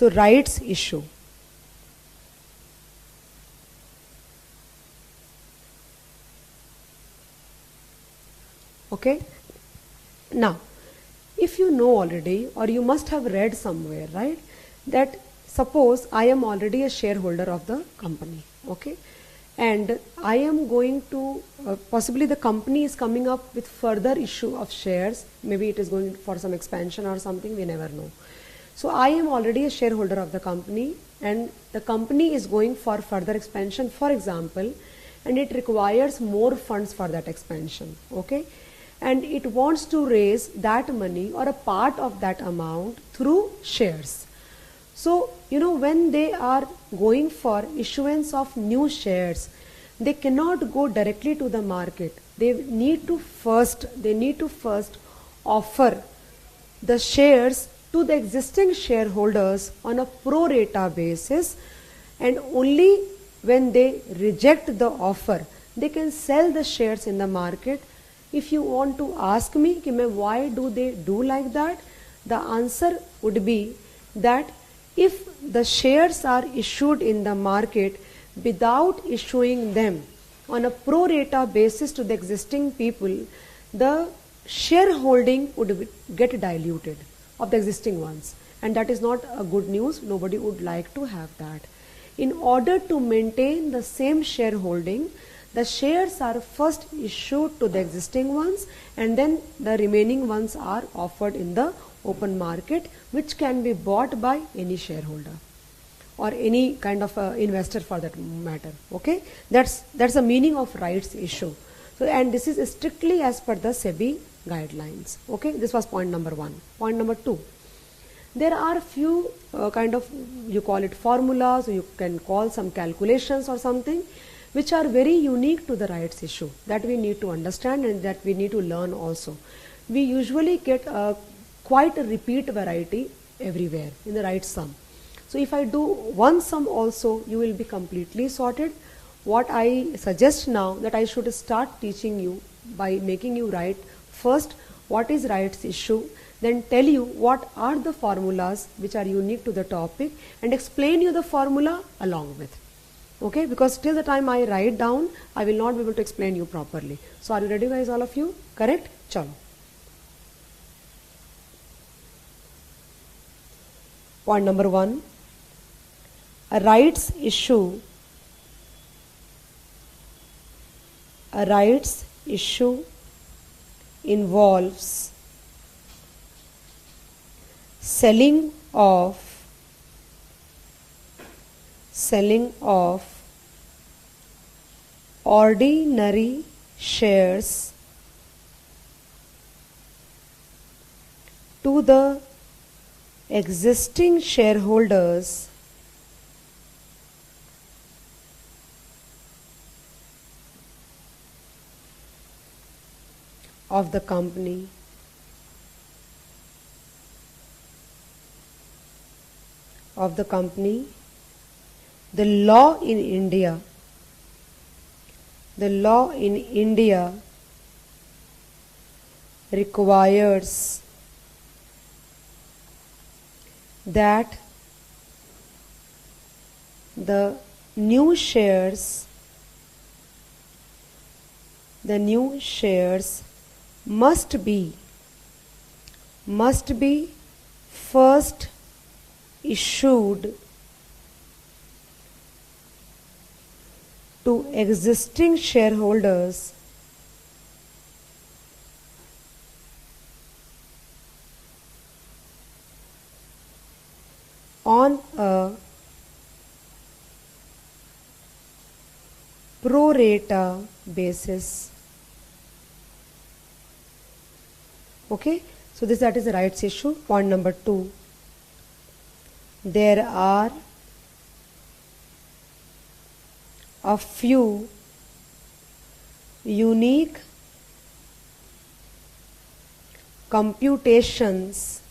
So rights issue. Okay. Now, if you know already, or you must have read somewhere, right, that suppose I am already a shareholder of the company, okay, and I am going to, possibly the company is coming up with further issue of shares, maybe it is going for some expansion or something, we never know. So I am already a shareholder of the company, and the company is going for further expansion, for example, and it requires more funds for that expansion, okay, and it wants to raise that money or a part of that amount through shares. So, when they are going for issuance of new shares, they cannot go directly to the market. They need to first offer the shares to the existing shareholders on a pro rata basis, and only when they reject the offer, they can sell the shares in the market. If you want to ask me why do they do like that, the answer would be that if the shares are issued in the market without issuing them on a pro rata basis to the existing people, the shareholding would get diluted of the existing ones, and that is not a good news. Nobody would like to have that. In order to maintain the same shareholding, the shares are first issued to the existing ones, and then the remaining ones are offered in the open market, which can be bought by any shareholder or any kind of investor for that matter. Okay, that's the meaning of rights issue. So, and this is strictly as per the SEBI guidelines. Okay, this was point number 1. Point number 2. There are few you call it formulas, or you can call some calculations or something, which are very unique to the rights issue, that we need to understand and that we need to learn also. We usually get quite a repeat variety everywhere in the right sum. So if I do one sum also, you will be completely sorted. What I suggest now, that I should start teaching you by making you write first what is rights issue, then tell you what are the formulas which are unique to the topic, and explain you the formula along with. Okay, because till the time I write down, I will not be able to explain you properly. So are you ready, guys, all of you? Correct? Chalo. Point number 1. A rights issue involves selling of ordinary shares to the existing shareholders of the company. The law in India requires that the new shares must be first issued to existing shareholders on a pro rata basis. Okay, so that is the rights issue. Point number 2. There are a few unique computations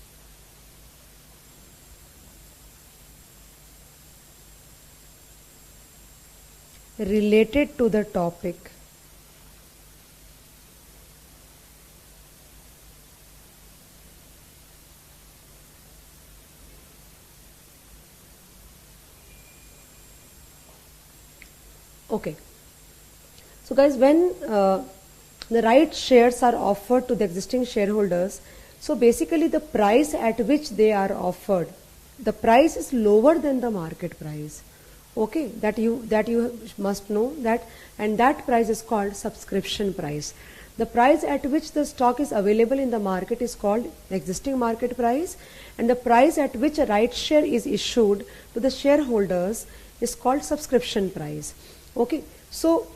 related to the topic. Okay. So guys, when the right shares are offered to the existing shareholders, so basically the price at which they are offered, the price is lower than the market price. Okay, that you must know that, and that price is called subscription price. The price at which the stock is available in the market is called existing market price, and the price at which a right share is issued to the shareholders is called subscription price. Okay, so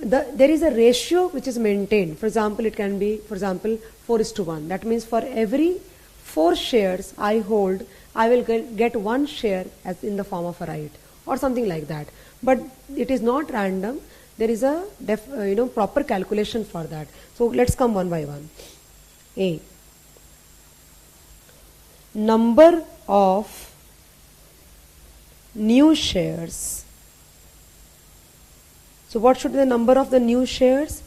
there is a ratio which is maintained. For example, it can be, for example, 4:1. That means for every 4 shares I hold, I will get 1 share as in the form of a right, or something like that. But it is not random. There is a proper calculation for that. So let's come one by one. A. Number of new shares. So what should be the number of the new shares?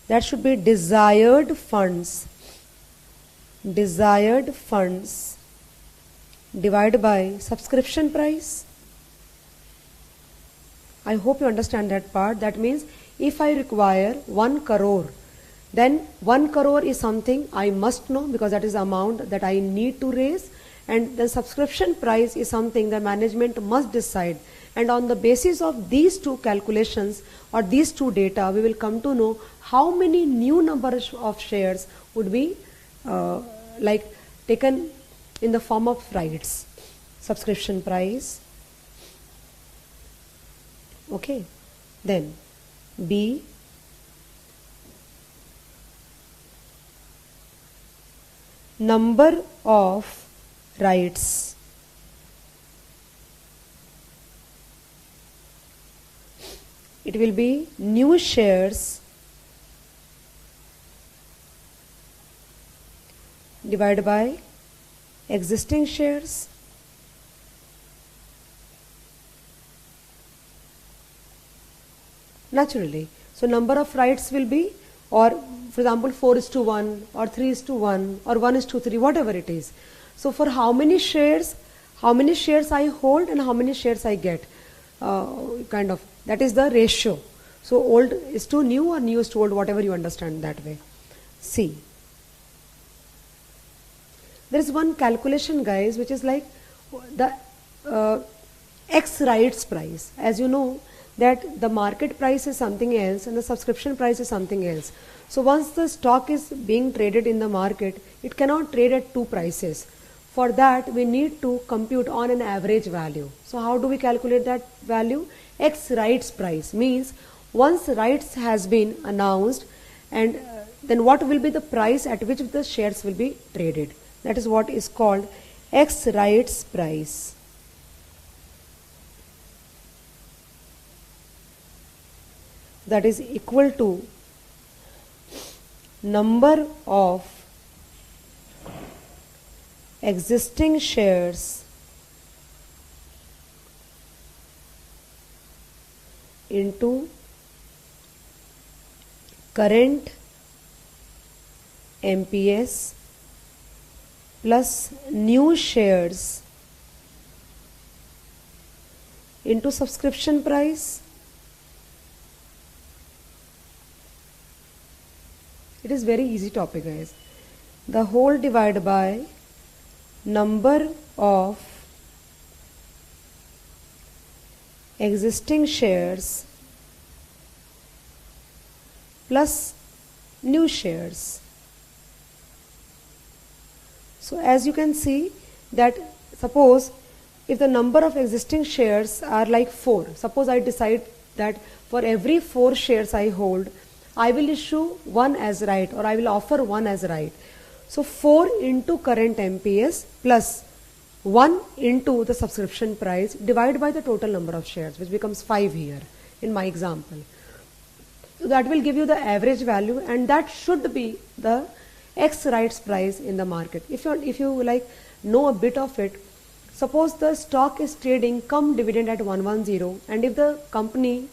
That should be desired funds. Desired funds divided by subscription price. I hope you understand that part. That means if I require 1 crore, then 1 crore is something I must know, because that is the amount that I need to raise, and the subscription price is something the management must decide. And on the basis of these two calculations or these two data, we will come to know how many new numbers of shares would be taken in the form of rights. Subscription price. Okay, then B. Number of rights. It will be new shares divided by existing shares. Naturally. So number of rights will be, or for example 4:1 or 3:1 or 1:3, whatever it is. So for how many shares I hold and how many shares I get, that is the ratio. So old is to new or new is to old, whatever you understand that way. C. There is one calculation, guys, which is like the X rights price. As you know, that the market price is something else and the subscription price is something else. So once the stock is being traded in the market, it cannot trade at 2 prices. For that, we need to compute on an average value. So how do we calculate that value? X rights price means once rights has been announced, and then what will be the price at which the shares will be traded. That is what is called X rights price. That is equal to number of existing shares into current MPS plus new shares into subscription price. It is very easy topic, guys. The whole divided by number of existing shares plus new shares. So as you can see that, suppose if the number of existing shares are like 4, suppose I decide that for every 4 shares I hold, I will issue 1 as right, or I will offer 1 as right. So 4 into current MPS plus 1 into the subscription price divided by the total number of shares, which becomes 5 here in my example. So that will give you the average value, and that should be the X rights price in the market. If you like know a bit of it, suppose the stock is trading come dividend at 110, and if the company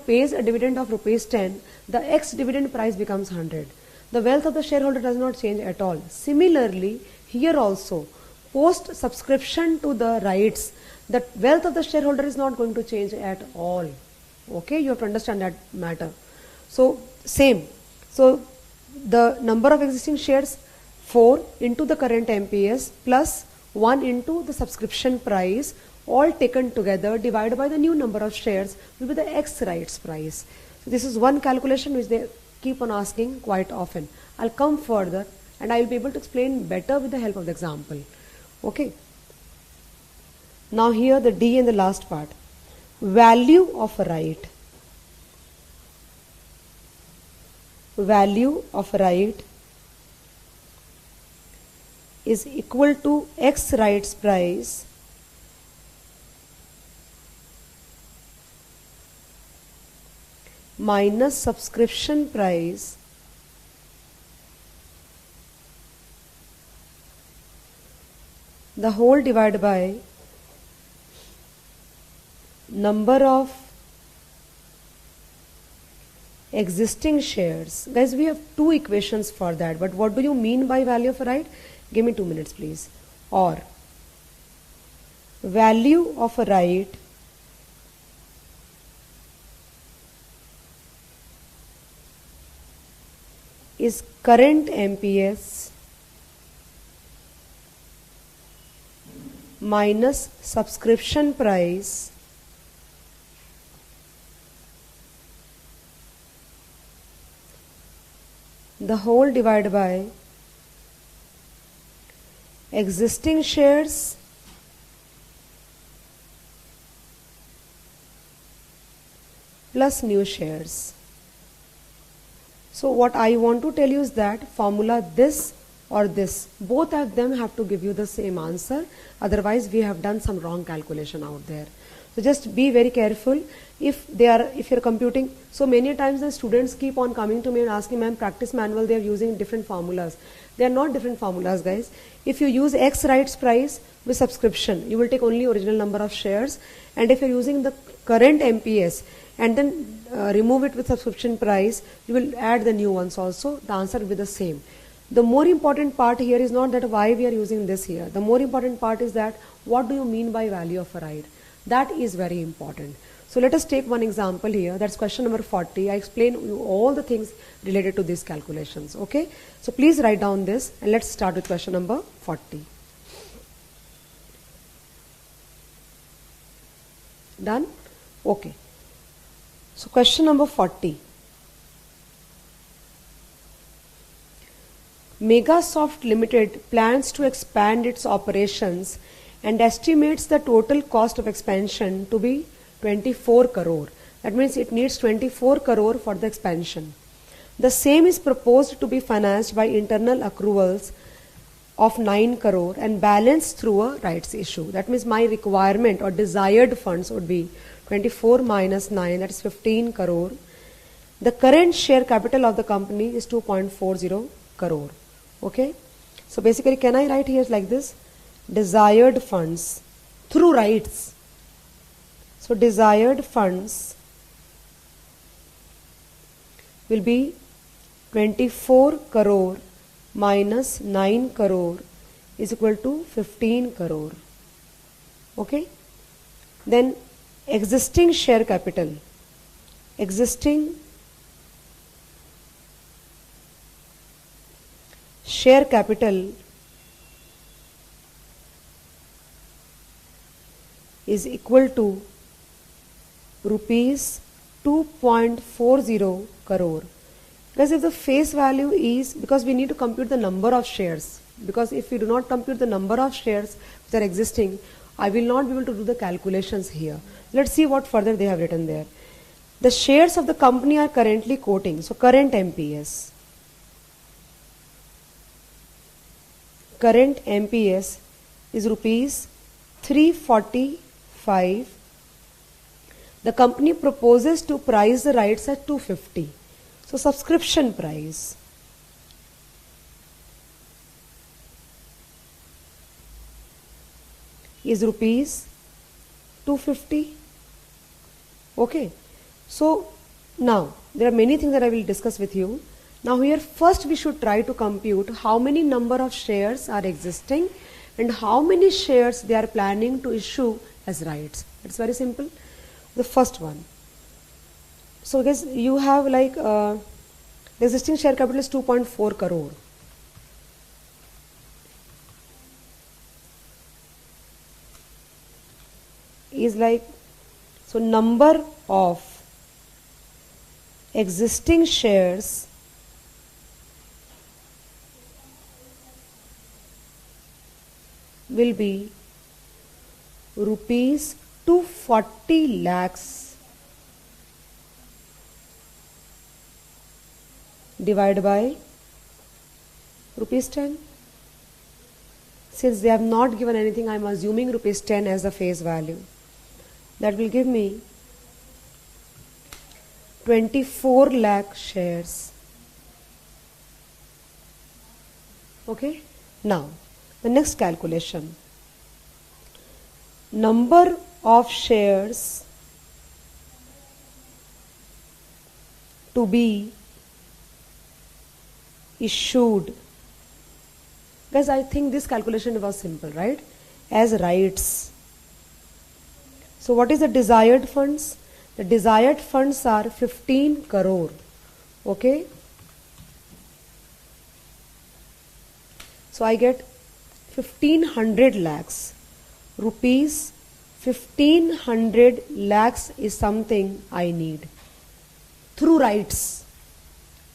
pays a dividend of ₹10, the X dividend price becomes 100. The wealth of the shareholder does not change at all. Similarly, here also, post subscription to the rights, the wealth of the shareholder is not going to change at all. Okay, you have to understand that matter. So same. So the number of existing shares 4 into the current MPS plus 1 into the subscription price, all taken together divided by the new number of shares will be the X rights price. So this is one calculation which they keep on asking quite often. I'll come further and I will be able to explain better with the help of the example. Okay. Now here the D and the last part. Value of a right. Value of a right is equal to X rights price minus subscription price the whole divided by number of existing shares. Guys, we have two equations for that, but what do you mean by value of a right? Give me 2 minutes please. Or value of a right is current MPS minus subscription price the whole divided by existing shares plus new shares. So what I want to tell you is that formula this or this, both of them have to give you the same answer, otherwise we have done some wrong calculation out there. So just be very careful if you're computing. So many times the students keep on coming to me and asking, ma'am, practice manual, they are using different formulas. They are not different formulas, guys. If you use X rights price with subscription, you will take only original number of shares, and if you're using the current MPS and then remove it with subscription price, you will add the new ones also, the answer will be the same. The more important part here is not that why we are using this here. The more important part is that what do you mean by value of a right? That is very important. So let us take one example here. That's question number 40. I explain you all the things related to these calculations. Okay. So please write down this and let's start with question number 40. Done? Okay. So question number 40. Megasoft Limited plans to expand its operations and estimates the total cost of expansion to be 24 crore. That means it needs 24 crore for the expansion. The same is proposed to be financed by internal accruals of 9 crore and balanced through a rights issue. That means my requirement or desired funds would be 24 minus 9, that is 15 crore. The current share capital of the company is 2.40 crore. Okay. So basically, can I write here like this? Desired funds through rights. So desired funds will be 24 crore minus 9 crore is equal to 15 crore. Okay. Then existing share capital. Existing share capital is equal to rupees 2.40 crore. Because if the face value is, because we need to compute the number of shares, because if we do not compute the number of shares which are existing, I will not be able to do the calculations here. Let's see what further they have written there. The shares of the company are currently quoting, so current MPS. Current MPS is rupees 345. The company proposes to price the rights at 250. So subscription price is rupees 250. Okay. So now there are many things that I will discuss with you. Now here first we should try to compute how many number of shares are existing and how many shares they are planning to issue as rights. It's very simple. The first one, So guys, you have like the existing share capital is 2.4 crore. Is like, so number of existing shares will be rupees 240 lakhs divided by rupees 10. Since they have not given anything, I am assuming rupees 10 as the face value. That will give me 24 lakh shares. Okay. Now, the next calculation. Number of shares to be issued. Guys, I think this calculation was simple, right? As rights. So what is the desired funds? The desired funds are 15 crore. Okay. So I get 1500 lakhs. Rupees 1500 lakhs is something I need. Through rights.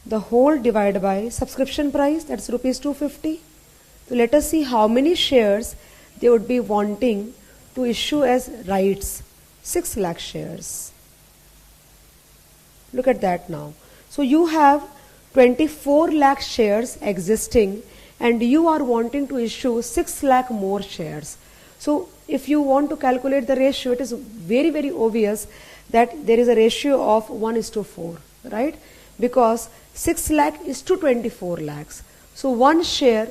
The whole divided by subscription price, that's rupees 250. So let us see how many shares they would be wanting to issue as rights. 6 lakh shares. Look at that now. So you have 24 lakh shares existing and you are wanting to issue 6 lakh more shares. So if you want to calculate the ratio, it is very, very obvious that there is a ratio of 1:4, right? Because 6 lakh is to 24 lakhs. So 1 share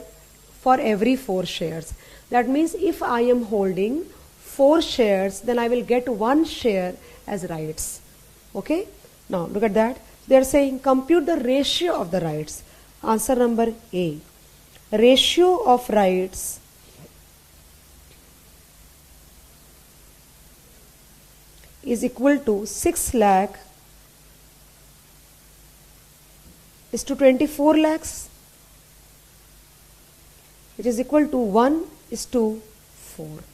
for every 4 shares. That means if I am holding 4 shares, then I will get 1 share as rights. Okay. Now look at that. They are saying compute the ratio of the rights. Answer number A. Ratio of rights is equal to 6 lakh is to 24 lakhs. It is equal to 1:4.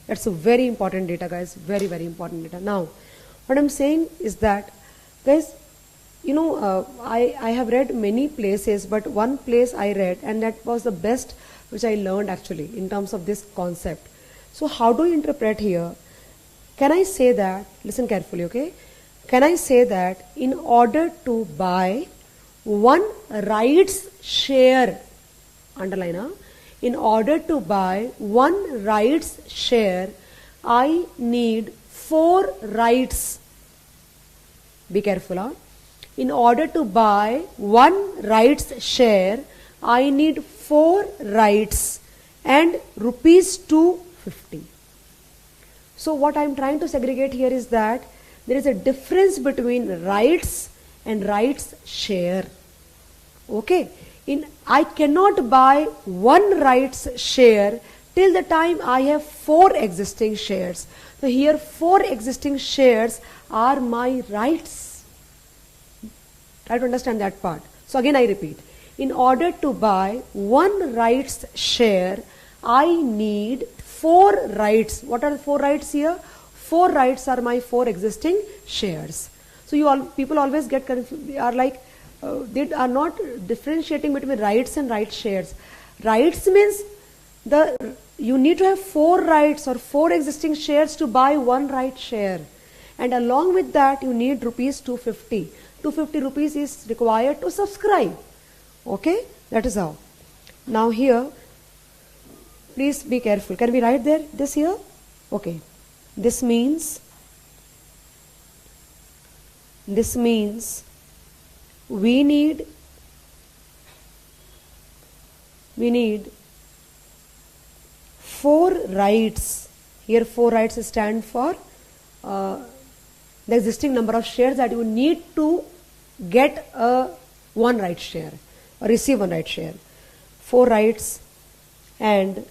That's a very important data, guys. Very, very important data. Now, what I'm saying is that, guys, you know, I have read many places, but one place I read, and that was the best which I learned actually in terms of this concept. So how do you interpret here? Can I say that, listen carefully, okay? Can I say that in order to buy 1 rights share, underline, in order to buy 1 rights share, I need 4 rights. Be careful. In order to buy 1 rights share, I need 4 rights and rupees 250. So what I am trying to segregate here is that there is a difference between rights and rights share. Okay. I cannot buy 1 rights share till the time I have 4 existing shares. So here 4 existing shares are my rights. Try to understand that part. So again I repeat. In order to buy 1 rights share, I need 4 rights. What are the 4 rights here? 4 rights are my 4 existing shares. So people always get confused. They are like, they are not differentiating between rights and right shares. Rights means you need to have 4 rights or 4 existing shares to buy 1 right share. And along with that, you need rupees 250. 250 rupees is required to subscribe. Okay, that is how. Now here, please be careful. Can we write this here? Okay. This means we need 4 rights. Here 4 rights stand for the existing number of shares that you need to get a 1 right share or receive 1 right share. 4 rights and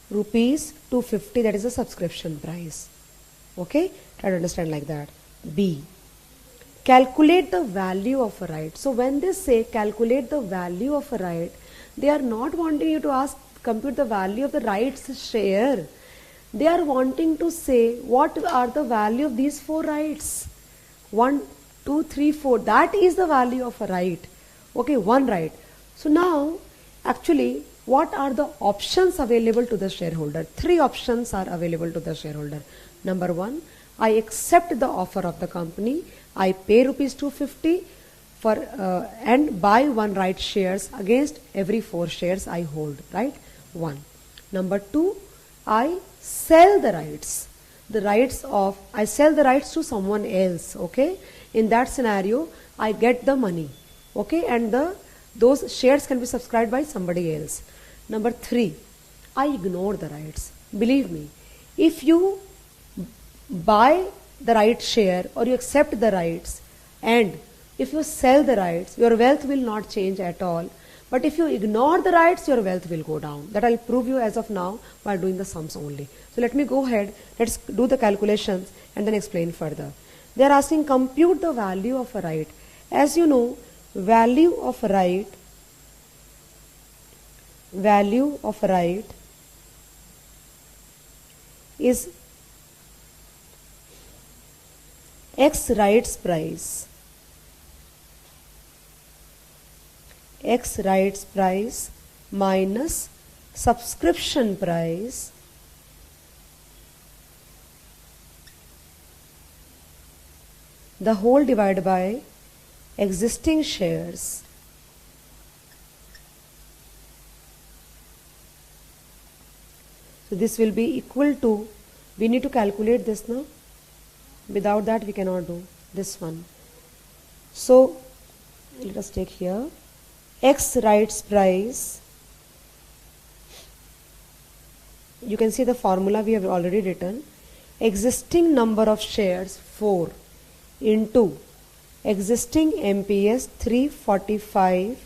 rupees 250, that is the subscription price. Okay, try to understand like that. B. calculate the value of a right. So when they say calculate the value of a right, they are not wanting you to ask compute the value of the rights share. They are wanting to say what are the value of these 4 rights. 1, 2, 3, 4. That is the value of a right. Okay, one right. So now actually what are the options available to the shareholder? 3 options are available to the shareholder. Number 1, I accept the offer of the company. I pay rupees 250 for and buy 1 right shares against every 4 shares I hold, right? 1. Number 2, I sell the rights. I sell the rights to someone else, okay? In that scenario, I get the money, okay? And those shares can be subscribed by somebody else. Number 3, I ignore the rights. Believe me, if you buy the right share or you accept the rights and if you sell the rights, your wealth will not change at all. But if you ignore the rights, your wealth will go down. That I'll prove you as of now by doing the sums only. So let me go ahead, let's do the calculations and then explain further. They are asking compute the value of a right. As you know, value of a right is X rights price. X rights price minus subscription price the whole divided by existing shares so this will be equal to, we need to calculate this now, without that we cannot do this one. So let us take here X rights price, you can see the formula we have already written, existing number of shares 4 into existing MPS 345,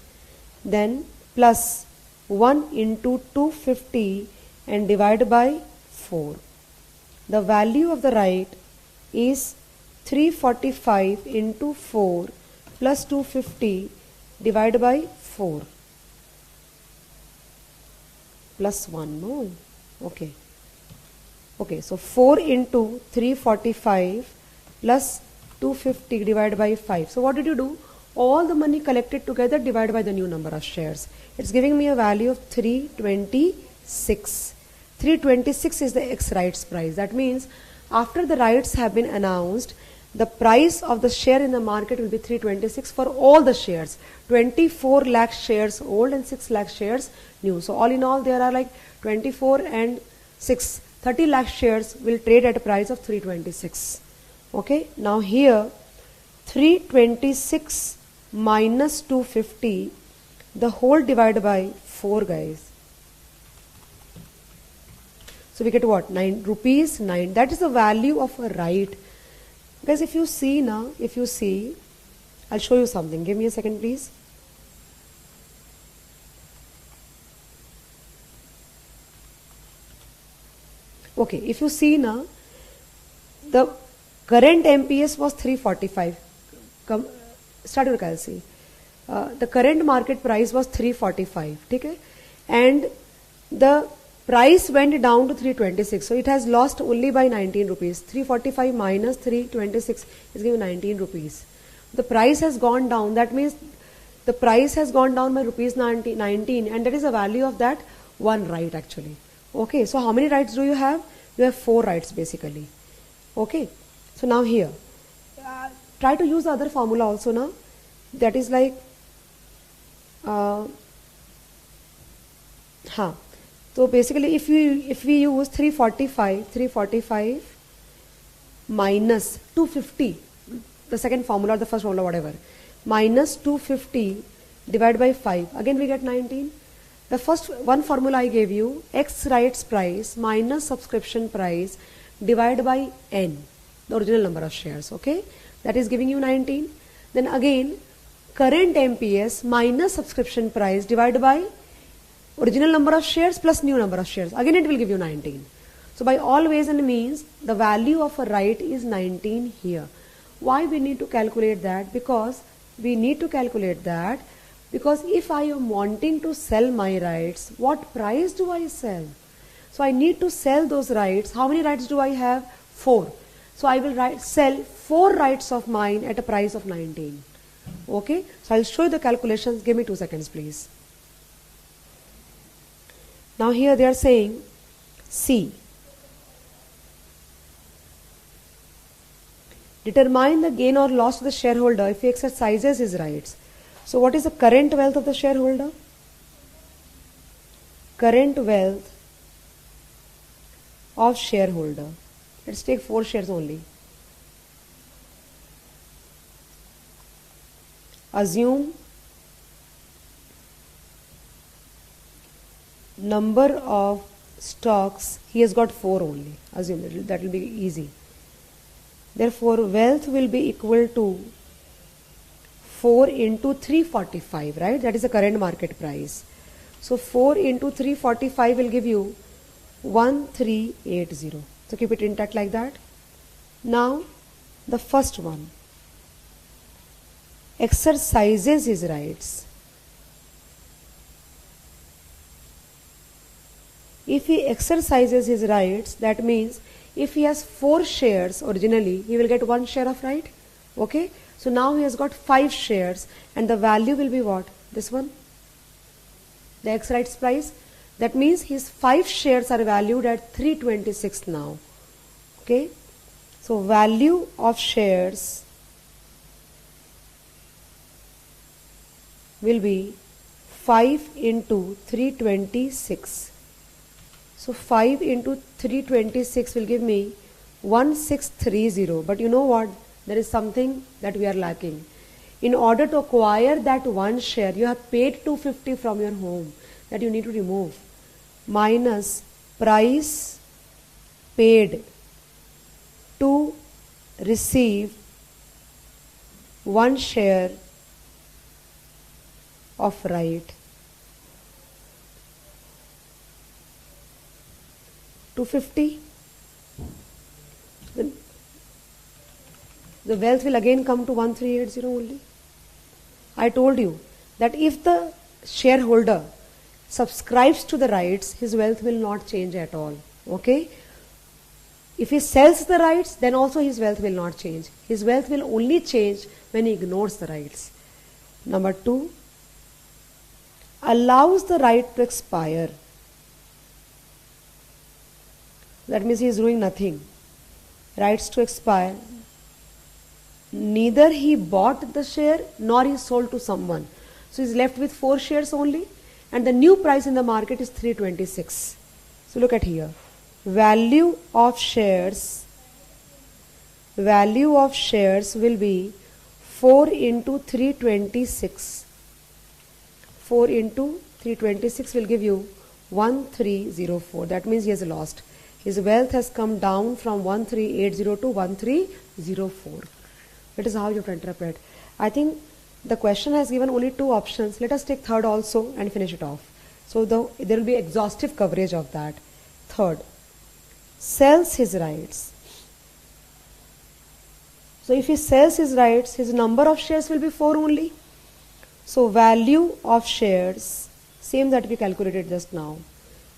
then plus 1 into 250 and divide by 4. The value of the right is 345 into 4 plus 250 divided by 4 plus 1, no? Okay. Okay, so 4 into 345 plus 250 divided by 5. So what did you do? All the money collected together divided by the new number of shares. It's giving me a value of 326. 326 is the X rights price. That means after the rights have been announced, the price of the share in the market will be 326 for all the shares. 24 lakh shares old and 6 lakh shares new. So all in all there are like 24 and 6, 30 lakh shares will trade at a price of 326. Okay, now here 326 minus 250, the whole divided by 4, guys. So we get what? 9 rupees 9. That is the value of a right. Guys, if you see now, I'll show you something. Give me a second, please. Okay, if you see now, the current MPS was 345. Start your calculation. The current market price was 345. Okay? And the price went down to 326. So it has lost only by 19 rupees. 345 minus 326 is giving 19 rupees. The price has gone down. That means the price has gone down by rupees 19, and that is the value of that one right actually. Okay, so how many rights do you have? You have 4 rights basically. Okay, so now here, try to use the other formula also now. That is like, So basically if we use 345 minus 250, the second formula or the first formula, whatever, minus 250 divided by 5, again we get 19. The first one formula I gave you, X rights price minus subscription price divided by N, the original number of shares, okay? That is giving you 19. Then again, current MPS minus subscription price divided by original number of shares plus new number of shares. Again it will give you 19. So by all ways and means, the value of a right is 19 here. Why we need to calculate that? Because we need to calculate that because if I am wanting to sell my rights, what price do I sell? So I need to sell those rights. How many rights do I have? 4. So I will sell 4 rights of mine at a price of 19. Okay, so I'll show you the calculations. Give me 2 seconds, please. Now here they are saying C. Determine the gain or loss to the shareholder if he exercises his rights. So what is the current wealth of the shareholder? Current wealth of shareholder. Let's take 4 shares only. Assume number of stocks. He has got 4 only. Assume that will be easy. Therefore, wealth will be equal to 4 into 345, right? That is the current market price. So 4 into 345 will give you 1380. So keep it intact like that. Now, the first one. Exercises his rights. If he exercises his rights, that means if he has 4 shares originally, he will get 1 share of right. Okay. So now he has got 5 shares and the value will be what? This one. The X rights price. That means his 5 shares are valued at 326 now. Okay. So value of shares will be 5 into 326. So 5 into 326 will give me 1630. But you know what? There is something that we are lacking. In order to acquire that 1 share, you have paid 250 from your home. That you need to remove. Minus price paid to receive 1 share of right. 250. The wealth will again come to 1380 only. I told you that if the shareholder subscribes to the rights, his wealth will not change at all. Okay? If he sells the rights, then also his wealth will not change. His wealth will only change when he ignores the rights. Number 2, allows the right to expire. That means he is doing nothing. Rights to expire. Neither he bought the share nor he sold to someone. So he is left with 4 shares only and the new price in the market is 326. So look at here. Value of shares will be 4 into 326. 4 into 326 will give you 1304. That means he has lost. His wealth has come down from 1380 to 1304. That is how you have to interpret. I think the question has given only 2 options. Let us take third also and finish it off. So there will be exhaustive coverage of that. Third, sells his rights. So if he sells his rights, his number of shares will be 4 only. So value of shares, same that we calculated just now,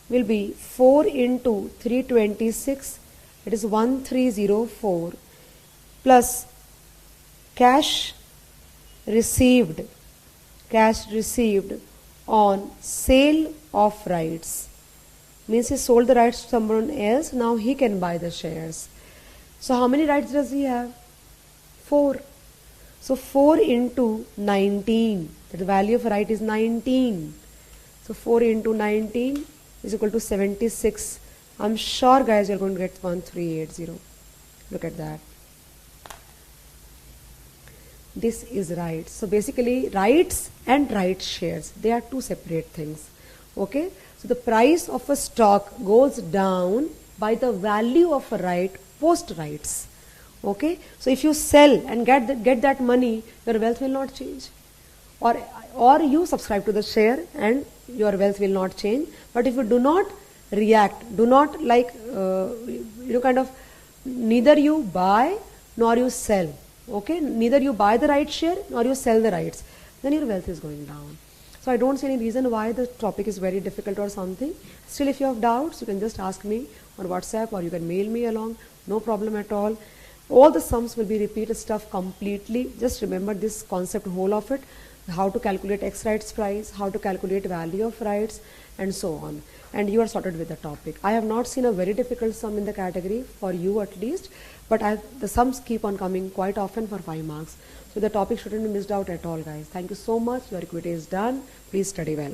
will be 4 into 326, it is 1304, plus cash received on sale of rights. Means he sold the rights to someone else, now he can buy the shares. So how many rights does he have? 4. So 4 into 19, the value of right is 19. So 4 into 19 is equal to 76. I'm sure guys you're going to get 1380. Look at that. This is rights. So basically rights and right shares, they are 2 separate things. Okay. So the price of a stock goes down by the value of a right post rights. Okay. So if you sell and get that money, your wealth will not change. Or you subscribe to the share and your wealth will not change. But if you do not react, do not neither you buy nor you sell, Okay, neither you buy the right share nor you sell the rights, then your wealth is going down. So I don't see any reason why the topic is very difficult or something. Still, if you have doubts, you can just ask me on WhatsApp or you can mail me along, no problem at all. All the sums will be repeated stuff completely. Just remember this concept, whole of it, how to calculate X rights price, how to calculate value of rights, and so on. And you are sorted with the topic. I have not seen a very difficult sum in the category, for you at least, but the sums keep on coming quite often for 5 marks. So the topic shouldn't be missed out at all, guys. Thank you so much. Your equity is done. Please study well.